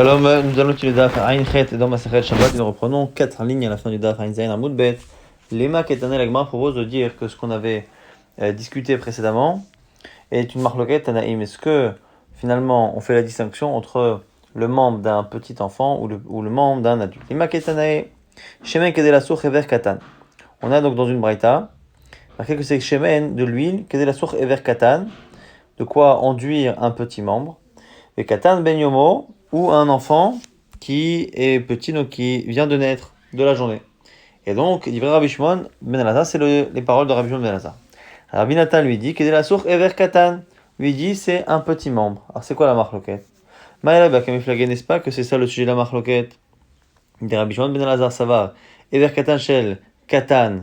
Shalom, nous allons utiliser le Daf Ain Chet et dans Masechet Shabbat, nous reprenons 4 lignes à la fin du Daf Ain Zayin Amud Bet. Lema Ketane Lagma propose de dire que ce qu'on avait discuté précédemment est une marloquette Tanaïm. Est-ce que finalement on fait la distinction entre le membre d'un petit enfant ou le membre d'un adulte? Lema Ketane Shemen Kedelasour Ever Katan. On a donc dans une braïta marqué que c'est Shemen de l'huile Kedelasour Ever Katan, de quoi enduire un petit membre. Et Katan Ben Yomo, ou un enfant qui est petit, donc qui vient de naître de la journée. Et donc, il dit Rabbi Shimon Ben Elazar, c'est les paroles de Rabbi Shimon Ben Elazar. Rabbi Nathan lui dit, Kedela sourd Ever Katan, lui dit, c'est un petit membre. Alors, c'est quoi la marloquette? Maïla Bakamiflagé, n'est-ce pas que c'est ça le sujet de la marloquette? Il dit Rabbi Shimon Ben Elazar, ça va. Ever Katan Shel Katan.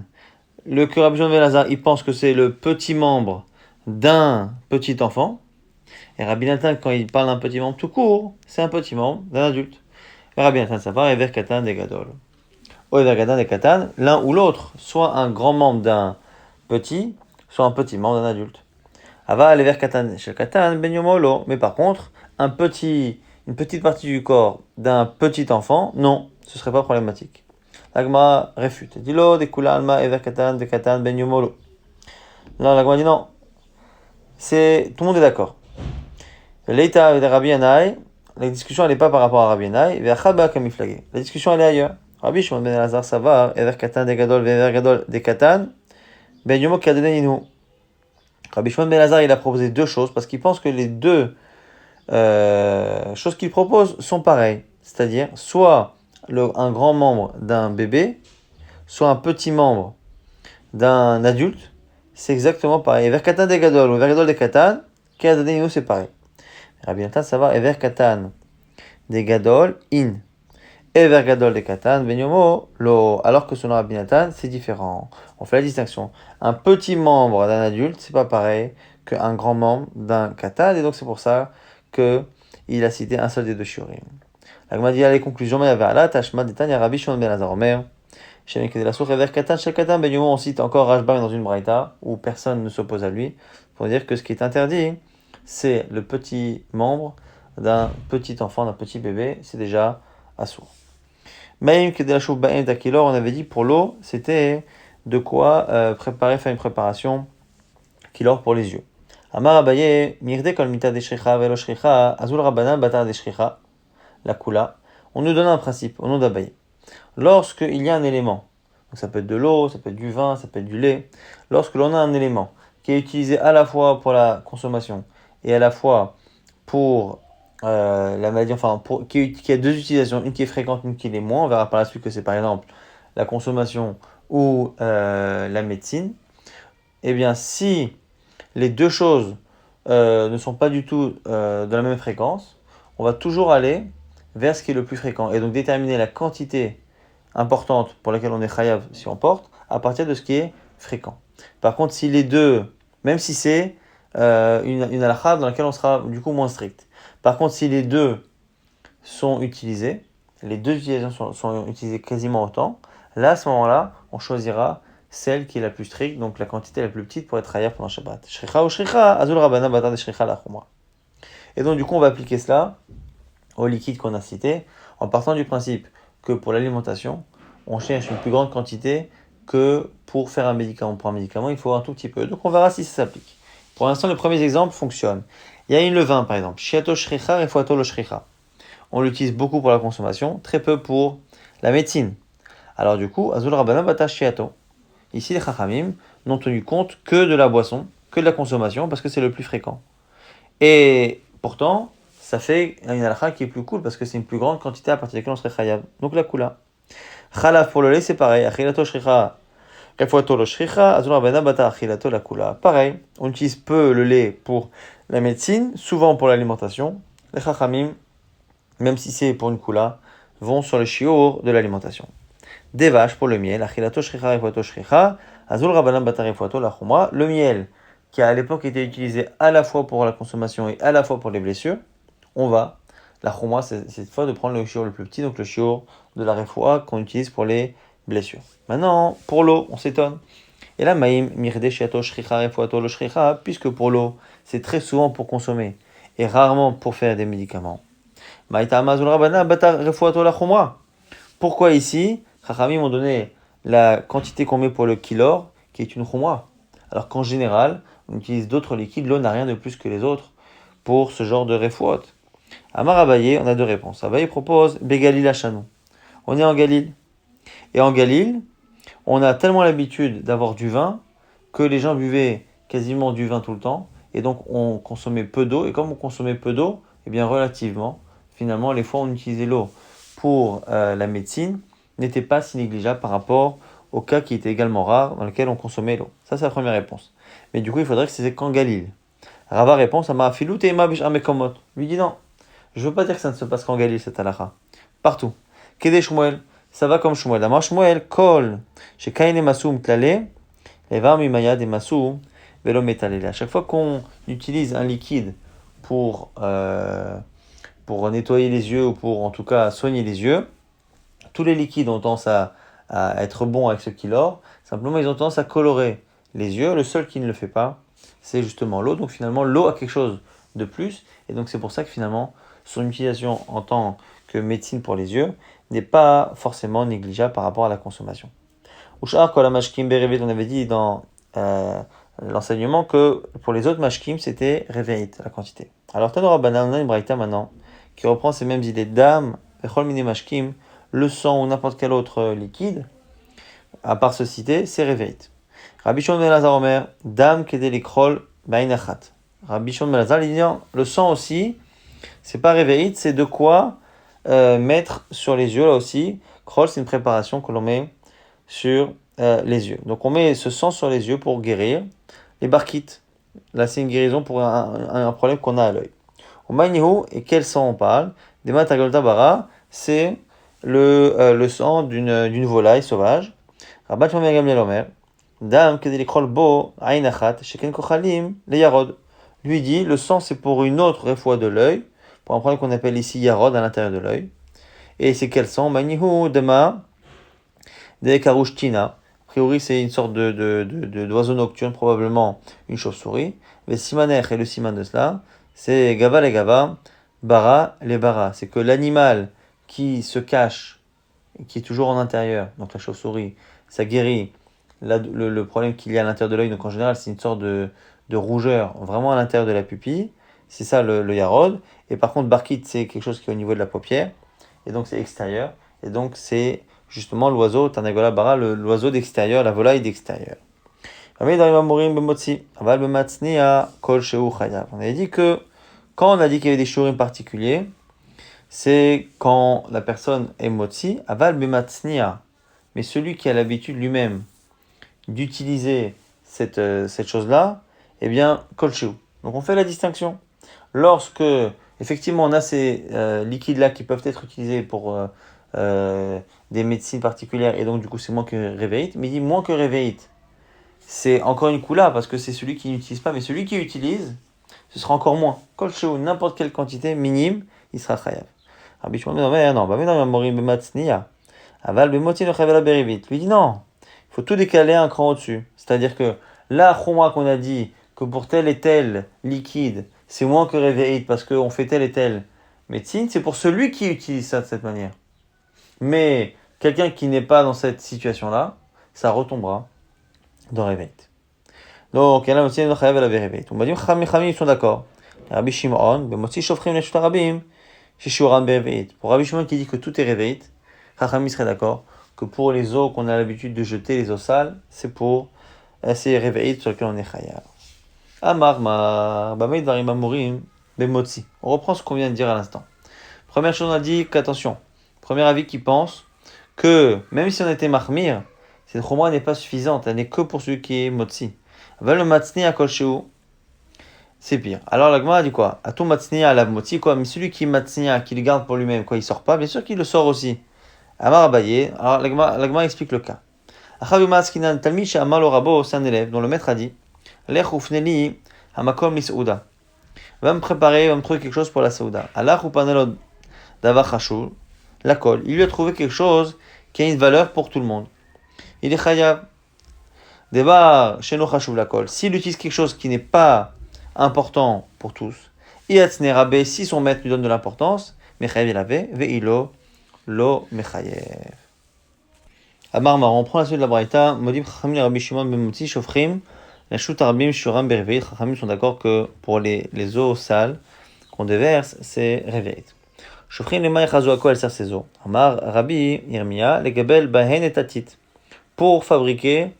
Le que Rabbi Shimon Ben Elazar, il pense que c'est le petit membre d'un petit enfant. Et Rabbi Nathan, quand il parle d'un petit membre tout court, c'est un petit membre d'un adulte. Et Rabbi Nathan, ça part, Ever Katan des Gadol. Ou Ever Katan des Katan, l'un ou l'autre, soit un grand membre d'un petit, soit un petit membre d'un adulte. Ava, Ever Katan chez Katan, Ben Yomolo. Mais par contre, une petite partie du corps d'un petit enfant, non, ce serait pas problématique. L'Agma réfute. Dilo, de Kula Alma, Ever Katan, de Katan, Ben Yomolo. Non, l'Agma dit non. Tout le monde est d'accord. L'Eita de Rabbi Yanaï, la discussion elle n'est pas par rapport à Rabbi Yanaï, la discussion elle est ailleurs. Rabbi Shimon Ben Elazar Savar, Ever Katan de Gadol, Ever Gadol de Katan, Ben Yomo Kadenenu. Rabbi Shimon Ben Elazar il a proposé deux choses parce qu'il pense que les deux choses qu'il propose sont pareilles. C'est-à-dire soit un grand membre d'un bébé, soit un petit membre d'un adulte, c'est exactement pareil. Ever Katan de Gadol ou Ever Gadol de Katan, Kadenenu c'est pareil. Rabbi Nathan, ça va, Ever Katan des Gadol, in. Ever Gadol des Katan, Ben Yomo, lo. Alors que selon Rabbi Nathan, c'est différent. On fait la distinction. Un petit membre d'un adulte, c'est pas pareil qu'un grand membre d'un Katan, et donc c'est pour ça qu'il a cité un seul des deux Shurim. L'Agma dit à les conclusions, mais il y avait là, Tashma, Detan, Rabbi Shimon Ben Elazar Omer. Chez les la source Ever Katan, chez Katan, Ben Yomo, on cite encore Rashba dans une braïta, où personne ne s'oppose à lui, pour dire que ce qui est interdit, c'est le petit membre d'un petit enfant, d'un petit bébé, c'est déjà assourd. Maïm Kedelashou Ba'en Takilor, on avait dit pour l'eau, c'était de quoi faire une préparation kilor pour les yeux. Amar Abaye, Mirde Kol Mita Deshricha Velo Shricha, Azul Rabbanan Batar Deshricha, la Kula. On nous donne un principe au nom d'Abaye. Lorsqu'il y a un élément, donc ça peut être de l'eau, ça peut être du vin, ça peut être du lait, lorsque l'on a un élément qui est utilisé à la fois pour la consommation et à la fois pour la maladie, qui a deux utilisations, une qui est fréquente, une qui l'est moins. On verra par la suite que c'est par exemple la consommation ou la médecine. Eh bien, si les deux choses ne sont pas du tout de la même fréquence, on va toujours aller vers ce qui est le plus fréquent et donc déterminer la quantité importante pour laquelle on est chayav si on porte à partir de ce qui est fréquent. Par contre, si les deux, même si c'est une halakha dans laquelle on sera du coup moins strict. Par contre, si les deux sont utilisés, les deux utilisations sont utilisées quasiment autant, là, à ce moment-là, on choisira celle qui est la plus stricte, donc la quantité la plus petite pour être hayab pendant Shabbat. Shricha ou shricha, azul rabana batar de shricha la chumra. Et donc, du coup, on va appliquer cela au liquide qu'on a cité, en partant du principe que pour l'alimentation, on cherche une plus grande quantité que pour faire un médicament. Pour un médicament, il faut un tout petit peu. Donc, on verra si ça s'applique. Pour l'instant, les premiers exemples fonctionnent. Il y a le vin, par exemple. Shiato shricha, refuato lo shricha. On l'utilise beaucoup pour la consommation, très peu pour la médecine. Alors du coup, azul rabbanan bata shiato. Ici, les chachamim n'ont tenu compte que de la boisson, que de la consommation, parce que c'est le plus fréquent. Et pourtant, ça fait une halakha qui est plus cool, parce que c'est une plus grande quantité à partir de laquelle on serait chayav. Donc la kula. Chalaf pour le lait, c'est pareil. Achilato shricha. Pareil, on utilise peu le lait pour la médecine, souvent pour l'alimentation. Les chachamim, même si c'est pour une kula, vont sur le shiur de l'alimentation. Des vaches pour le miel, le miel qui à l'époque était utilisé à la fois pour la consommation et à la fois pour les blessures, on va, la chumra c'est cette fois de prendre le shiur le plus petit, donc le shiur de la refoua qu'on utilise pour les blessures. Maintenant, pour l'eau, on s'étonne. Et là, maïm mirde shiato shricha refuato lo shricha, puisque pour l'eau, c'est très souvent pour consommer et rarement pour faire des médicaments. Maïta Amazul Rabana Bata Refuato la Khumra. Pourquoi ici, Chachamim ont donné la quantité qu'on met pour le kilor, qui est une khumra. Alors qu'en général, on utilise d'autres liquides, l'eau n'a rien de plus que les autres pour ce genre de refuot. Amar Abaye, on a deux réponses. Abaye propose Begalil Hachanou. On est en Galil. Et en Galil, on a tellement l'habitude d'avoir du vin que les gens buvaient quasiment du vin tout le temps. Et donc on consommait peu d'eau. Et comme on consommait peu d'eau, eh bien relativement, finalement, les fois où on utilisait l'eau pour la médecine n'était pas si négligeable par rapport au cas qui était également rare dans lequel on consommait l'eau. Ça, c'est la première réponse. Mais du coup, il faudrait que c'était qu'en Galil. Rava répond, ça m'a filou et ma mekomot. Lui dit non. Je veux pas dire que ça ne se passe qu'en Galil, cette halakha. Partout. Kede Shmuel, ça va comme Shmuel. Amar Shmuel, kol, chez Kaine Masoum Tlale, Evar Mimaya de Masoum, Velo Metalele. À chaque fois qu'on utilise un liquide pour nettoyer les yeux ou pour en tout cas soigner les yeux, tous les liquides ont tendance à être bons avec ce kilor. Simplement, ils ont tendance à colorer les yeux. Le seul qui ne le fait pas, c'est justement l'eau. Donc finalement, l'eau a quelque chose de plus. Et donc c'est pour ça que finalement, son utilisation en tant que médecine pour les yeux n'est pas forcément négligeable par rapport à la consommation. Ushar kol hamashkim berevit, on avait dit dans l'enseignement que pour les autres mashkim, c'était reveit, la quantité. Alors Tanora Banan, on a une braïta maintenant qui reprend ces mêmes idées. Dam, echol mine mashkim, le sang ou n'importe quel autre liquide, à part ce cité, c'est reveit. Rabbi Shimon ben Elazar Omer, dam kedel ikrol bain achat. Rabbi Shimon ben Elazar, il dit non, le sang aussi, c'est pas reveit, c'est de quoi mettre sur les yeux là aussi. Krol, c'est une préparation que l'on met sur les yeux. Donc on met ce sang sur les yeux pour guérir les barquites. Là, c'est une guérison pour un problème qu'on a à l'œil. Au Maïnihu, et quel sang on parle? Des matagolta bara, c'est le sang d'une volaille sauvage. Rabat Shlomo Gamliel Omer, dam kedel ikrol bo ayn achat sheken kochalim le yarod. Lui dit, le sang c'est pour une autre réfoua de l'œil, pour un problème qu'on appelle ici yarod à l'intérieur de l'œil. Et c'est quel sang? Maïnihu dema de karushtina. A priori, c'est une sorte d'oiseau nocturne, probablement une chauve-souris. Le simaner et le siman de cela, c'est gava les gava, bara les bara. C'est que l'animal qui se cache, qui est toujours en intérieur, donc la chauve-souris, ça guérit le problème qu'il y a à l'intérieur de l'œil. Donc en général, c'est une sorte de rougeur vraiment à l'intérieur de la pupille. C'est ça le yarod. Et par contre, barkit, c'est quelque chose qui est au niveau de la paupière. Et donc c'est extérieur. Et donc c'est justement l'oiseau, Tanagola Bara, l'oiseau d'extérieur, la volaille d'extérieur. On avait dit que quand on a dit qu'il y avait des shurim particuliers, c'est quand la personne est motzi, aval bematznia. Mais celui qui a l'habitude lui-même d'utiliser cette chose-là, eh bien, kol sheu. Donc on fait la distinction. Lorsque, effectivement, on a ces liquides-là qui peuvent être utilisés pour des médecines particulières, et donc du coup c'est moins que réveillite, mais il dit moins que réveillite. C'est encore une coula parce que c'est celui qui n'utilise pas, mais celui qui utilise, ce sera encore moins. Kol sheu, n'importe quelle quantité minime, il sera chayav. Rabbi Shimon ben Omer, non, aval bemoti no chayav la berivit. Lui dit non, il faut tout décaler un cran au-dessus. C'est-à-dire que la chumra qu'on a dit que pour tel et tel liquide, c'est moins que réveillite parce qu'on fait telle et telle médecine, c'est pour celui qui utilise ça de cette manière. Mais quelqu'un qui n'est pas dans cette situation-là, ça retombera dans réveillite. Donc, il y en a aussi une chayav la berivit. On m'a dit, ils sont d'accord. Rabbi Shimon, bemoti shofrim le shtarabim, chez Shuram berivit. Pour Rabbi Shimon qui dit que tout est réveillite, Chachami serait d'accord que pour les eaux qu'on a l'habitude de jeter, les eaux sales, c'est pour ces réveillite sur lesquelles on est chayav. Amar ma bamei dvarim amurim bemotzi. On reprend ce qu'on vient de dire à l'instant. Première chose, on a dit qu'attention, premier avis qui pense que même si on était mahmir, cette chumra n'est pas suffisante, elle n'est que pour celui qui est motzi. Va le matzni à kol sheu, c'est pire. Alors la Gemara dit quoi? Atou matzni à la motzi, quoi? Mais celui qui matzni, qui le garde pour lui-même, quoi, il sort pas, bien sûr qu'il le sort aussi. Amar Abaye, alors la Gemara explique le cas. Achav maskinan talmid she'amar lo rabo, c'est un élève dont le maître a dit Lech ufneli hamakom li seuda. Va me préparer, va me trouver quelque chose pour la seuda. Alach upanelod davar chashul, la kol. Il lui a trouvé quelque chose qui a une valeur pour tout le monde. Il est chayav. Devar sheno chashuv la kol. S'il utilise quelque chose qui n'est pas important pour tous, iatzne rabé, si son maître lui donne de l'importance, mechayev ilave, ve'ilo, lo mechayev. Amarmar, on prend la suite de la Braïta, Modim Chachamim et Rabbi Shimon ben Motzi, Shofrim, la Shut Arbim Shuram Bereveit. Chachamim sont d'accord que pour les eaux sales qu'on déverse, c'est Reveid. Shofrim les maïs chazo, à quoi elles servent ces eaux? Amar Rabbi Yirmia, les gabel bahen et tatit. Pour fabriquer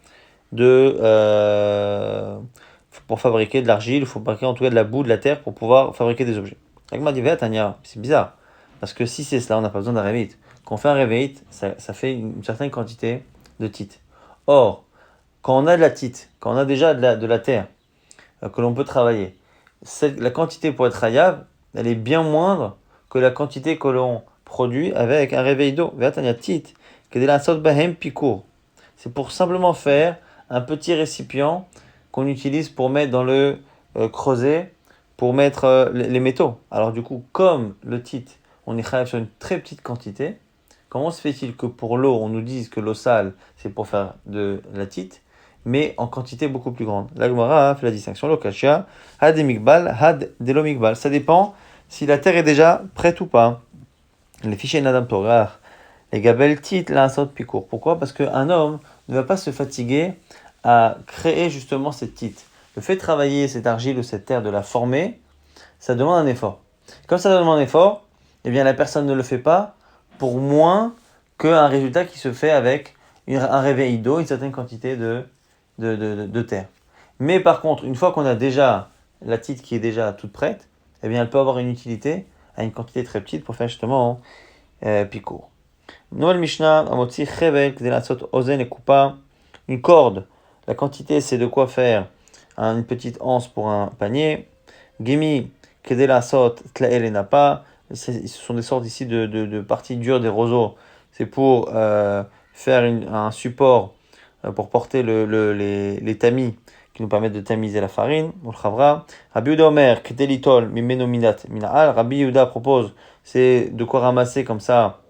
pour fabriquer de l'argile, il faut fabriquer en tout cas de la boue, de la terre, pour pouvoir fabriquer des objets. Agma dit Tanya, c'est bizarre, parce que si c'est cela, on n'a pas besoin d'un Reveid. Quand on fait un réveil, ça fait une certaine quantité de tite. Or, quand on a de la tite, quand on a déjà de la terre que l'on peut travailler, la quantité pour être hayav, elle est bien moindre que la quantité que l'on produit avec un réveil d'eau. C'est pour simplement faire un petit récipient qu'on utilise pour mettre dans le creuset, pour mettre les métaux. Alors du coup, comme le tite, on est hayav sur une très petite quantité, comment se fait-il que pour l'eau, on nous dise que l'eau sale, c'est pour faire de la tite, mais en quantité beaucoup plus grande? La Gemara fait la distinction. L'okashia, had mikbal, had delo mikbal. Ça dépend si la terre est déjà prête ou pas. Les fichiers Nadam Torah, les gabel tit, la sot picour. Pourquoi? Parce qu'un homme ne va pas se fatiguer à créer justement cette tite. Le fait de travailler cette argile ou cette terre, de la former, ça demande un effort. Comme ça demande un effort, eh bien la personne ne le fait pas pour moins qu'un résultat qui se fait avec un réveil d'eau, une certaine quantité de terre. Mais par contre, une fois qu'on a déjà la tite qui est déjà toute prête, eh bien elle peut avoir une utilité à une quantité très petite pour faire justement picour. Noël Mishnah, Amotzi Chevel, Kdelatsot Ozen et Kupa, une corde. La quantité, c'est de quoi faire une petite anse pour un panier. Gemi, Kdelatsot Tlael et Napa. Ce sont des sortes ici de parties dures des roseaux. C'est pour faire un support pour porter les tamis qui nous permettent de tamiser la farine. Rabbi Yehuda Omer, Ketelitol, Mimeno Minat, Minaal. Rabbi Yehuda propose, c'est de quoi ramasser comme ça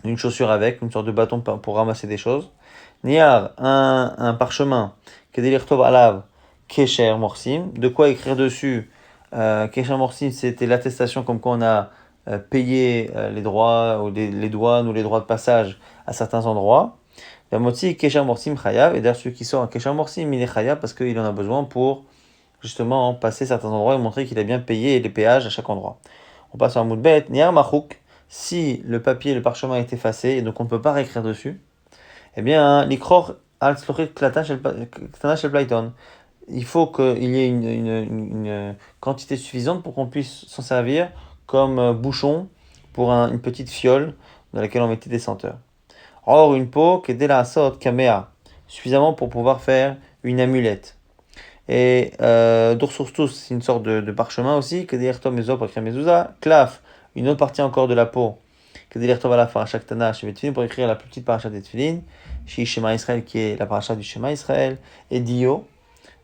une chaussure avec, une sorte de bâton pour ramasser des choses. Niar, un parchemin, Kedelirtov Alav, Kesher Morsim. De quoi écrire dessus? Kesher Morsim, c'était l'attestation comme quoi on a payer les droits ou les douanes ou les droits de passage à certains endroits. Yamotzi Kesher Morsim Chayav, et d'ailleurs celui qui sort un Kesher Morsim, il est Chayav parce qu'il en a besoin pour justement passer certains endroits et montrer qu'il a bien payé les péages à chaque endroit. On passe à un Moudbet, Niar Machouk, si le papier, le parchemin est effacé et donc on ne peut pas réécrire dessus, eh bien, l'Ikror al Slochit Klata Shel Playton, il faut qu'il y ait une quantité suffisante pour qu'on puisse s'en servir comme bouchon pour une petite fiole dans laquelle on mettait des senteurs. Or, une peau qui est dès la sot kamea, suffisamment pour pouvoir faire une amulette. Et d'Ursurstus, c'est une sorte de parchemin aussi, que des Tom Ezop, Mezouza, Klaf, une autre partie encore de la peau, que des Tov à la Parashat Tana, chez Betfilin, pour écrire la plus petite Parashat des Tfilin, chez Shema Israël, qui est la Parashat du Shema Israël, et Dio,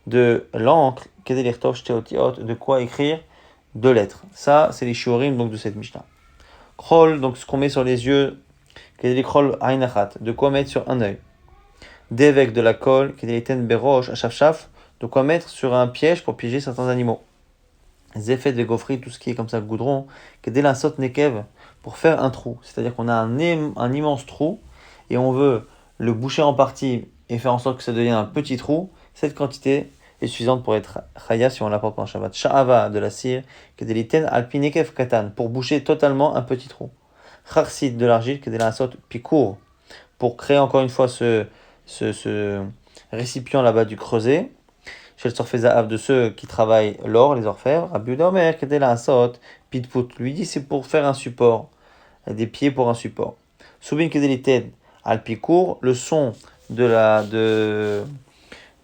de l'encre, que des Tov Shteotiot, de quoi écrire deux lettres. Ça, c'est les shiurim donc de cette Mishnah. Krol, donc ce qu'on met sur les yeux, que des Krol Ainachat, de quoi mettre sur un œil. D'évêque de la colle, que des Ten Beroche, Achafchaf, de quoi mettre sur un piège pour piéger certains animaux. Zefet de Gofri, tout ce qui est comme ça, goudron, que des la sot nekev, pour faire un trou. C'est-à-dire qu'on a un immense trou et on veut le boucher en partie et faire en sorte que ça devienne un petit trou. Cette quantité est suffisante pour être chaya si on l'apporte pendant Shabbat. Sha'ava de la cire, que des liten alpinekev katan, pour boucher totalement un petit trou. Charsid de l'argile, que des la sot picour, pour créer encore une fois ce récipient là-bas du creuset. Chez le Sorfezahav de ceux qui travaillent l'or, les orfèvres, Rabbi Yehuda Omer, Kedel Asot, Pitput, lui dit c'est pour faire un support, des pieds pour un support. Soubin Kedelited, Alpicour, le son de la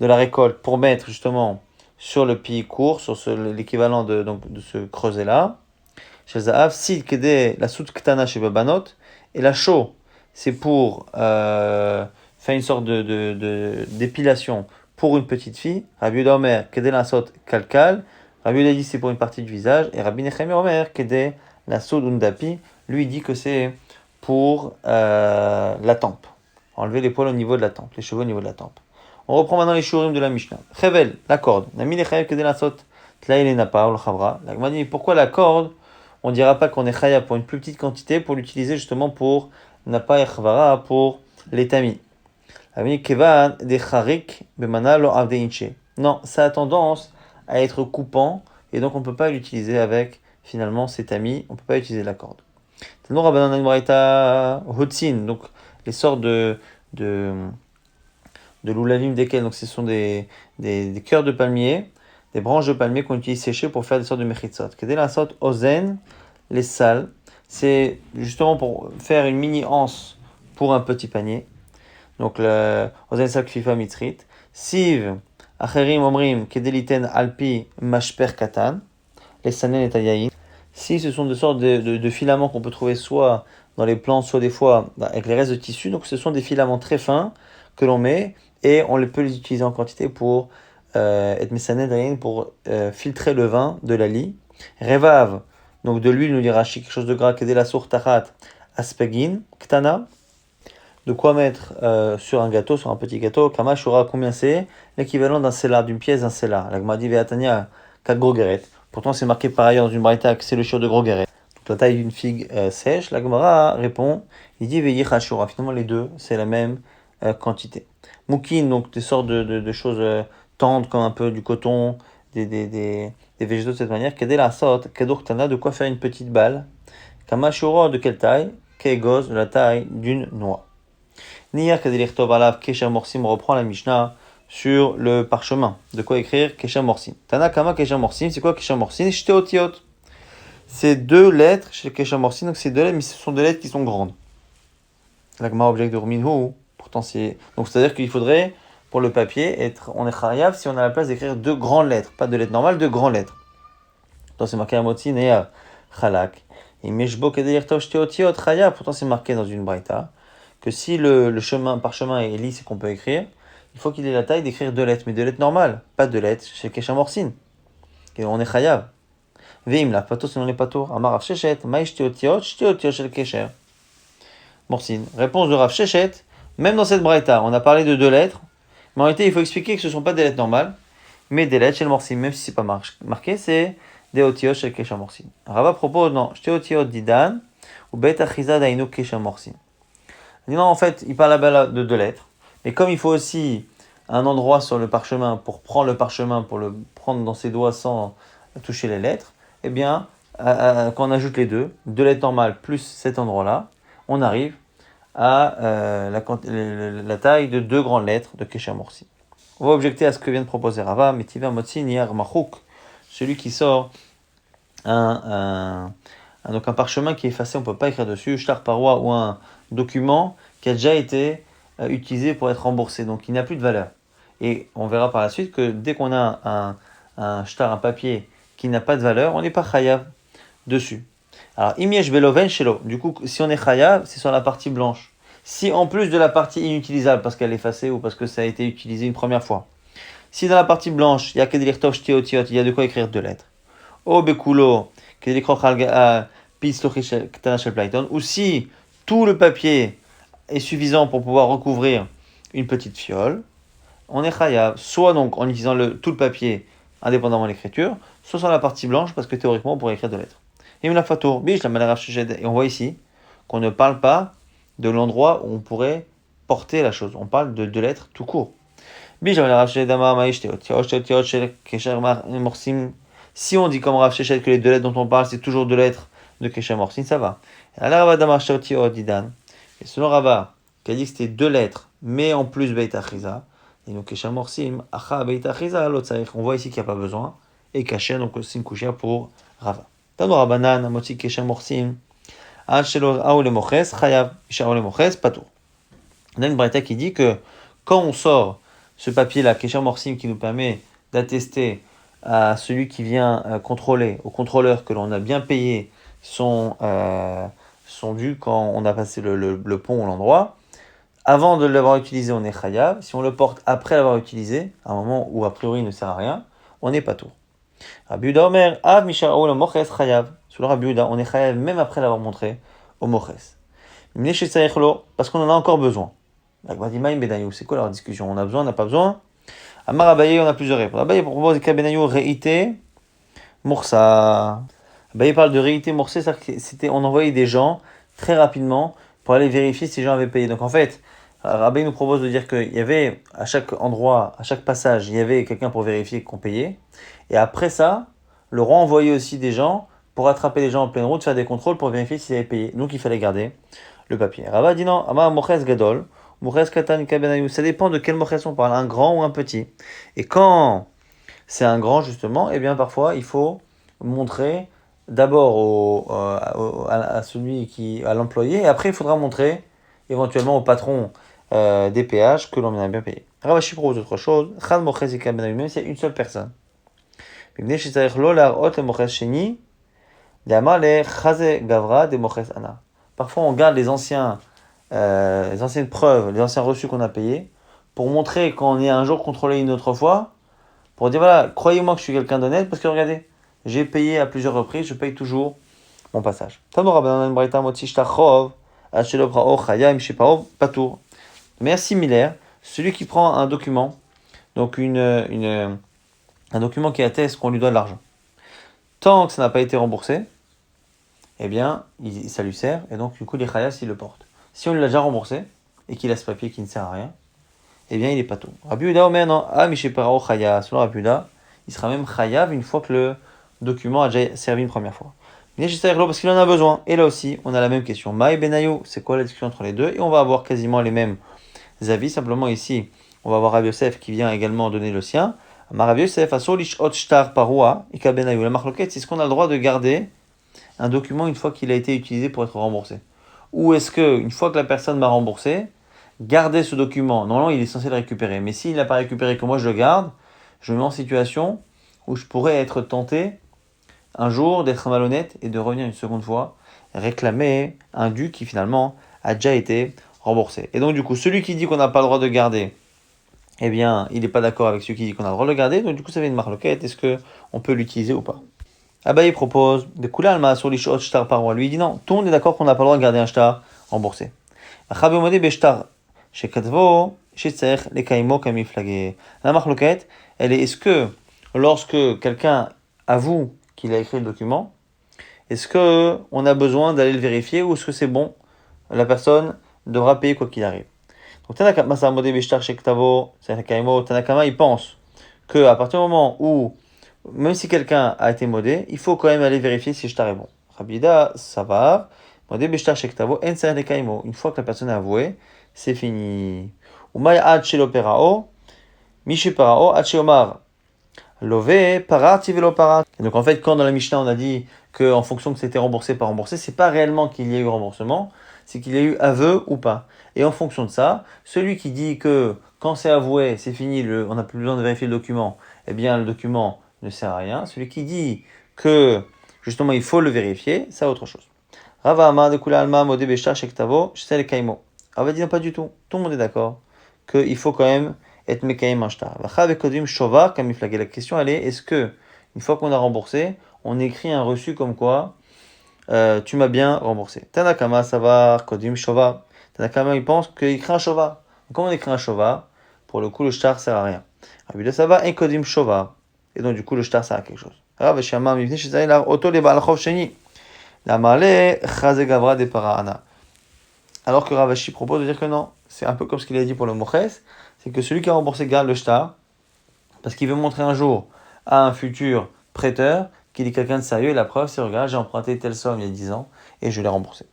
récolte pour mettre justement sur le pied court, sur l'équivalent de ce creuset-là. Chez Zahav, Sid Kedel, la soute Ktana chez Babanot, et la chaux, c'est pour faire une sorte d'épilation pour une petite fille. Rabbi Yehuda Omer, Kedel Asot Kalkal. Rabbi Yehuda dit c'est pour une partie du visage. Et Rabbi Nechemia Omer, Kedel Asot Undapi, lui dit que c'est pour la tempe. Enlever les poils au niveau de la tempe, les cheveux au niveau de la tempe. On reprend maintenant les shurim de la Mishnah. Chevel, la corde. Nami Nechemia Kedel Asot Tlaïl et Napa, ou le Chavra. La Gemara dit pourquoi la corde on ne dira pas qu'on est chayav pour une plus petite quantité pour l'utiliser justement pour napa echvara, pour les tamis. Non, ça a tendance à être coupant et donc on ne peut pas l'utiliser avec finalement ces tamis, on ne peut pas utiliser la corde. Donc les sortes de, de l'oulavim desquels, donc ce sont des cœurs de palmier, des branches de palmier qu'on utilise séchées pour faire des sortes de mechitzot. Kedé la sorte ozen, les salles, c'est justement pour faire une mini anse pour un petit panier. Donc le ozen sal kfifa mitrit. Siv, acherim omrim, kedeliten alpi mashper katan, les sanen et tayayin. Si ce sont des sortes de filaments qu'on peut trouver soit dans les plantes, soit des fois avec les restes de tissu, donc ce sont des filaments très fins que l'on met et on peut les utiliser en quantité pour être mesanen pour filtrer le vin de la lie. Revav, donc de l'huile, nous dit Rashi, quelque chose de gras, kedé la sour tachat aspegin, ktana, de quoi mettre sur un gâteau, sur un petit gâteau. Kama shura, combien c'est? L'équivalent d'un selah, d'une pièce d'un selah. La Gemara dit ve'atania kat grogeret. Pourtant, c'est marqué par ailleurs dans une braïta que c'est le shiur de grogeret. Donc la taille d'une figue sèche. La Gemara répond, il dit ve'yicha shura. Finalement, les deux, c'est la même quantité. Moukin, donc des sortes de choses tendres comme un peu du coton, des végétaux de cette manière. Kedé la sot, kedor tana, de quoi faire une petite balle. Kama shura, de quelle taille? Kegoz, de la taille d'une noix. Niyar Kadelirtov Alav Kesha Morsim reprend la Mishnah sur le parchemin. De quoi écrire Kesha Morsim. Tanakama Kesha Morsim, c'est quoi Kesha Morsim? Shte Otiot. C'est deux lettres chez Kesha Morsim, donc c'est deux lettres, mais ce sont deux lettres qui sont grandes. L'agma object de Ruminhu, pourtant c'est. Donc c'est-à-dire qu'il faudrait, pour le papier, on est chayav si on a la place d'écrire deux grandes lettres, pas deux lettres normales, deux grandes lettres. Donc c'est marqué Amotzi Neya Chalak. Et Meshbo Kadelirtov Shte Otiot Chayav, pourtant c'est marqué dans une braïta que si le chemin parchemin est lisse et qu'on peut écrire, il faut qu'il ait la taille d'écrire deux lettres, mais deux lettres normales, pas deux lettres chez Kesha Morsin. Et on est chayav. Veim la pato selon les patos. Amar Rav Shechet, maï shte otiot shel Kesher. Morsin. Réponse de Rav Shechet, même dans cette braïta, on a parlé de deux lettres, mais en réalité il faut expliquer que ce ne sont pas des lettres normales, mais des lettres chez le Morsin, même si ce n'est pas marqué, c'est des otiot shel Kesha Morsin. Rava propose, non, shte otiot didan, ou bet achiza dainu Kesha Morsin. Non, en fait, il parle là-bas de deux lettres. Mais comme il faut aussi un endroit sur le parchemin pour prendre le parchemin, pour le prendre dans ses doigts sans toucher les lettres, eh bien, quand on ajoute les deux lettres normales plus cet endroit-là, on arrive à la taille de deux grandes lettres de Kesha Morsi. On va objecter à ce que vient de proposer Rava, Metiva Motsi Niar Machouk, celui qui sort donc un parchemin qui est effacé, on ne peut pas écrire dessus, shtar paroi ou un document qui a déjà été utilisé pour être remboursé, donc il n'a plus de valeur. Et on verra par la suite que dès qu'on a un shtar, un papier qui n'a pas de valeur, on n'est pas chayav dessus. Alors, imiesh beloven shelo, du coup, si on est chayav, c'est sur la partie blanche. Si en plus de la partie inutilisable, parce qu'elle est effacée ou parce que ça a été utilisé une première fois, si dans la partie blanche, il y a kedelirtov shtiotiot, il y a de quoi écrire deux lettres. O bekulo, ou si tout le papier est suffisant pour pouvoir recouvrir une petite fiole, on est chayav, soit donc en utilisant tout le papier indépendamment de l'écriture, soit sur la partie blanche parce que théoriquement on pourrait écrire deux lettres. Et on voit ici qu'on ne parle pas de l'endroit où on pourrait porter la chose, on parle de deux lettres tout court. Si on dit comme Rav Shechet que les deux lettres dont on parle, c'est toujours deux lettres de Kesha Morsin, ça va. Et selon Rava, qui a dit que c'était deux lettres, mais en plus Beit Achiza, et donc Kesha Morsin, Acha Beit Achiza, on voit ici qu'il n'y a pas besoin, et Kasher, donc c'est une couchière pour Rava. Tano Rabanan, Amotzi Kesha Morsin, Shelo Aoule Moches, Chayav, Ishaoule Moches, Patour. On a une braïta qui dit que quand on sort ce papier-là, Kesha Morsin, qui nous permet d'attester à celui qui vient contrôler, au contrôleur que l'on a bien payé son dû quand on a passé le pont ou l'endroit. Avant de l'avoir utilisé, on est chayav. Si on le porte après l'avoir utilisé, à un moment où a priori il ne sert à rien, on n'est pas tout. Rabbi Yehuda Omer, Av Misha'ol le Moches chayav. Sur le Rabbi Yehuda, on est chayav même après l'avoir montré au Moches. Parce qu'on en a encore besoin. C'est quoi leur discussion? On a besoin, on n'a pas besoin? Amar Abaye, on a plusieurs réponses. Abaye propose que Benayou réité Moursa. Bah, il parle de réalité morsée, c'est-à-dire que on envoyait des gens très rapidement pour aller vérifier si les gens avaient payé. Donc en fait, Rabbi nous propose de dire qu'il y avait à chaque endroit, à chaque passage, il y avait quelqu'un pour vérifier qu'on payait. Et après ça, le roi envoyait aussi des gens pour attraper les gens en pleine route, faire des contrôles pour vérifier s'ils avaient payé. Donc il fallait garder le papier. Rabbi dit non, Ama moches gadol, moches katan kabenayou. Ça dépend de quel moches on parle, un grand ou un petit. Et quand c'est un grand justement, eh bien parfois il faut montrer d'abord à celui à l'employé, et après il faudra montrer éventuellement au patron des péages que l'on a bien payé. Ravashi propose autre chose. Chad moches ika ben même s'il y a une seule personne. Mipnei shetzarich lo larot le moches sheni, d'amar le chaze gavra de moches ana. Parfois on garde les anciennes preuves, les anciens reçus qu'on a payés, pour montrer quand on est un jour contrôlé une autre fois, pour dire voilà, croyez-moi que je suis quelqu'un d'honnête, parce que regardez, j'ai payé à plusieurs reprises, je paye toujours mon passage. De manière similaire, celui qui prend un document, donc un document qui atteste qu'on lui doit de l'argent, tant que ça n'a pas été remboursé, eh bien, ça lui sert, et donc du coup, les khayas, il le porte. Si on lui l'a déjà remboursé, et qu'il a ce papier qui ne sert à rien, eh bien, il est pas tout. Rabbi Yehuda Omer, non, Misheparao Chaya, selon Rabbi Yehuda, il sera même Chayav une fois que le document a déjà servi une première fois. Parce qu'il en a besoin. Et là aussi, on a la même question. Maï Benayou, c'est quoi la discussion entre les deux? Et on va avoir quasiment les mêmes avis. Simplement ici, on va avoir Rabbi Yosef qui vient également donner le sien. Rabbi Yosef, Asolish Ot Shtar Parua, Ika Benayou. La marloquette, c'est ce qu'on a le droit de garder un document une fois qu'il a été utilisé pour être remboursé. Ou est-ce que, une fois que la personne m'a remboursé, garder ce document, normalement il est censé le récupérer, mais s'il n'a pas récupéré, que moi je le garde, je me mets en situation où je pourrais être tenté un jour d'être malhonnête et de revenir une seconde fois réclamer un dû qui finalement a déjà été remboursé. Et donc du coup, celui qui dit qu'on n'a pas le droit de garder, eh bien, il n'est pas d'accord avec celui qui dit qu'on a le droit de le garder, donc du coup ça fait une marloquette, est-ce qu'on peut l'utiliser ou pas? Abaye propose de couler alma sur les choses shtar par roi. Lui il dit non, tout le monde est d'accord qu'on n'a pas le droit de garder un shtar remboursé. La marloquette, elle est est-ce que lorsque quelqu'un avoue qu'il a écrit le document, est-ce que on a besoin d'aller le vérifier ou est-ce que c'est bon, la personne devra payer quoi qu'il arrive. Donc Tanakama il pense que à partir du moment où même si quelqu'un a été modé, il faut quand même aller vérifier si le shtar est bon. Rabida, ça va. Modé beshtar shektavo, en ser de kaimo. Une fois que la personne a avoué, c'est fini. Umay ad sheloperao, misheparao ad sheomar. Lové, parati velo parat. Donc en fait, quand dans la Mishnah on a dit qu'en fonction que c'était remboursé par remboursé, c'est pas réellement qu'il y a eu remboursement, c'est qu'il y a eu aveu ou pas. Et en fonction de ça, celui qui dit que quand c'est avoué, c'est fini, on n'a plus besoin de vérifier le document, eh bien le document ne sert à rien. Celui qui dit que justement il faut le vérifier, c'est autre chose. Rava Amar de Kula Alma Modé Beshtar Shektavo, Shsel Kaimo. Rava dit non, pas du tout. Tout le monde est d'accord qu'il faut quand même être Mekaim un shtar. Vacha Kodim Shovar Kamiflag. La question elle est est-ce que une fois qu'on a remboursé, on écrit un reçu comme quoi tu m'as bien remboursé. Tanakama Savar Kodim Shovar. Tanakama il pense qu'il écrit un Shovar. Comment on écrit un Shovar? Pour le coup le shtar sert à rien. Rabbi de Sava un Kodim Shovar. Et donc du coup le shtar sert à quelque chose. Rav Shama Mivne Shizay la Oto le Balachov Sheni. La Male Chaze Gavra de Paraana. Alors que Ravashi propose de dire que non. C'est un peu comme ce qu'il a dit pour le Moches. C'est que celui qui a remboursé garde le shtar. Parce qu'il veut montrer un jour à un futur prêteur qu'il est quelqu'un de sérieux. Et la preuve, c'est regarde, j'ai emprunté telle somme il y a 10 ans et je l'ai remboursé.